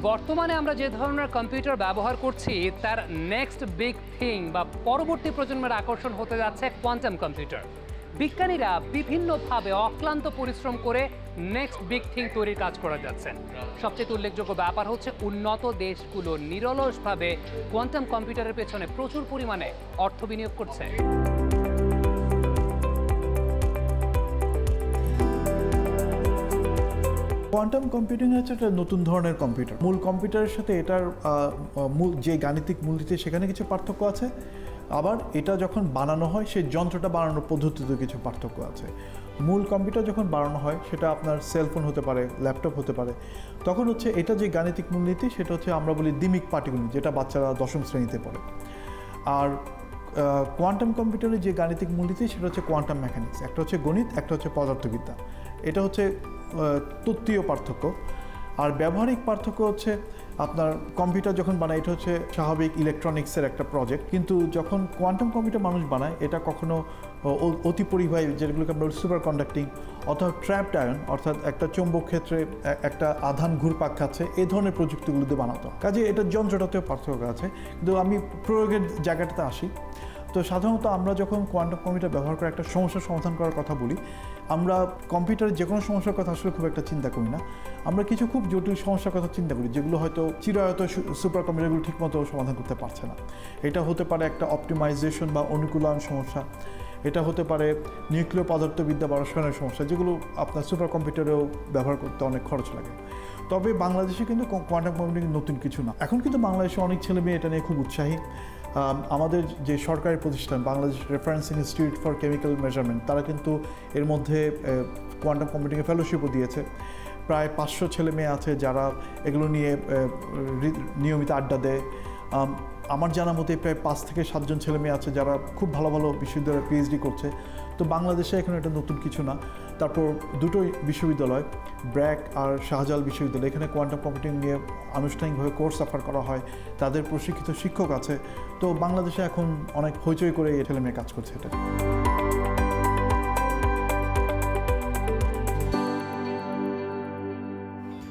বর্তমানে আমরা যে ধরনের কম্পিউটার ব্যবহার করছি তার নেক্সট বিগ থিং বা পরবর্তী প্রজন্মের আকর্ষণ হতে যাচ্ছে কোয়ান্টাম কম্পিউটার। বিজ্ঞানীরা বিভিন্নভাবে অক্লান্ত পরিশ্রম করে নেক্সট বিগ থিং তৈরির কাজ করে যাচ্ছেন। সবচেয়ে উল্লেখযোগ্য ব্যাপার হচ্ছে উন্নত দেশগুলো নিরলসভাবে কোয়ান্টাম কম্পিউটারের পেছনে প্রচুর পরিমাণে অর্থ বিনিয়োগ করছে। কোয়ান্টাম কম্পিউটিং হচ্ছে একটা নতুন ধরনের কম্পিউটার। মূল কম্পিউটারের সাথে এটার মূল যে গাণিতিক মূলনীতি সেখানে কিছু পার্থক্য আছে, আবার এটা যখন বানানো হয় সেই যন্ত্রটা বানানোর পদ্ধতিতেও কিছু পার্থক্য আছে। মূল কম্পিউটার যখন বানানো হয় সেটা আপনার সেলফোন হতে পারে, ল্যাপটপ হতে পারে, তখন হচ্ছে এটা যে গাণিতিক মূলনীতি সেটা হচ্ছে আমরা বলি দ্বিমিক পাটিগণিত, যেটা বাচ্চারা দশম শ্রেণীতে পড়ে। আর কোয়ান্টাম কম্পিউটারের যে গাণিতিক মূলনীতি সেটা হচ্ছে কোয়ান্টাম মেকানিক্স। একটা হচ্ছে গণিত, একটা হচ্ছে পদার্থবিদ্যা। এটা হচ্ছে তত্ত্বীয় পার্থক্য। আর ব্যবহারিক পার্থক্য হচ্ছে আপনার কম্পিউটার যখন বানায় এটা হচ্ছে স্বাভাবিক ইলেকট্রনিক্সের একটা প্রজেক্ট, কিন্তু যখন কোয়ান্টাম কম্পিউটার মানুষ বানায় এটা কখনো অতি পরিবাহী, যেগুলোকে আমরা সুপার কন্ডাক্টিং অথবা ট্র্যাপড আয়ন, অর্থাৎ একটা চৌম্বক ক্ষেত্রে একটা আধান ঘুরপাক খাচ্ছে, এই ধরনের প্রযুক্তিগুলোতে বানাতো। কাজে এটা যন্ত্রটাতেও পার্থক্য আছে। কিন্তু আমি প্রয়োগের জায়গাটাতে আসি। তো সাধারণত আমরা যখন কোয়ান্টাম কম্পিউটার ব্যবহার করে একটা সমস্যার সমাধান করার কথা বলি, আমরা কম্পিউটারের যে কোনো সমস্যার কথা আসলে খুব একটা চিন্তা করি না। আমরা কিছু খুব জটিল সমস্যার কথা চিন্তা করি, যেগুলো হয়তো চিরায়ত সুপার কম্পিউটারগুলো ঠিকমতো সমাধান করতে পারছে না। এটা হতে পারে একটা অপটিমাইজেশন বা অনুকূলন সমস্যা, এটা হতে পারে নিউক্লিয় পদার্থবিদ্যা বা রসায়নের সমস্যা, যেগুলো আপনার সুপার কম্পিউটারেও ব্যবহার করতে অনেক খরচ লাগে। তবে বাংলাদেশে কিন্তু কোয়ান্টাম কম্পিউটিং নতুন কিছু না। এখন কিন্তু বাংলাদেশে অনেক ছেলে মেয়ে এটা নিয়ে খুব উৎসাহী। আমাদের যে সরকারি প্রতিষ্ঠান Bangladesh reference institute for chemical measurement, তারা কিন্তু এর মধ্যে কোয়ান্টাম কম্পিউটিংয়ে ফেলোশিপও দিয়েছে। প্রায় 500 ছেলে মেয়ে আছে যারা এগুলো নিয়ে নিয়মিত আড্ডা দেয়। আমার জানা মতে প্রায় 5 থেকে 7 জন ছেলে মেয়ে আছে যারা খুব ভালো ভালো বিশ্ববিদ্যালয়ে পিএইচডি করছে। তো বাংলাদেশে এখন এটা নতুন কিছু না। তারপর দুটো বিশ্ববিদ্যালয়, ব্র্যাক আর শাহজালাল বিশ্ববিদ্যালয়, এখানে কোয়ান্টাম কম্পিউটিং নিয়ে আনুষ্ঠানিকভাবে কোর্স অফার করা হয়, তাদের প্রশিক্ষিত শিক্ষক আছে। তো বাংলাদেশে এখন অনেক হইচই করে এই ছেলে মেয়ে কাজ করছে এটা।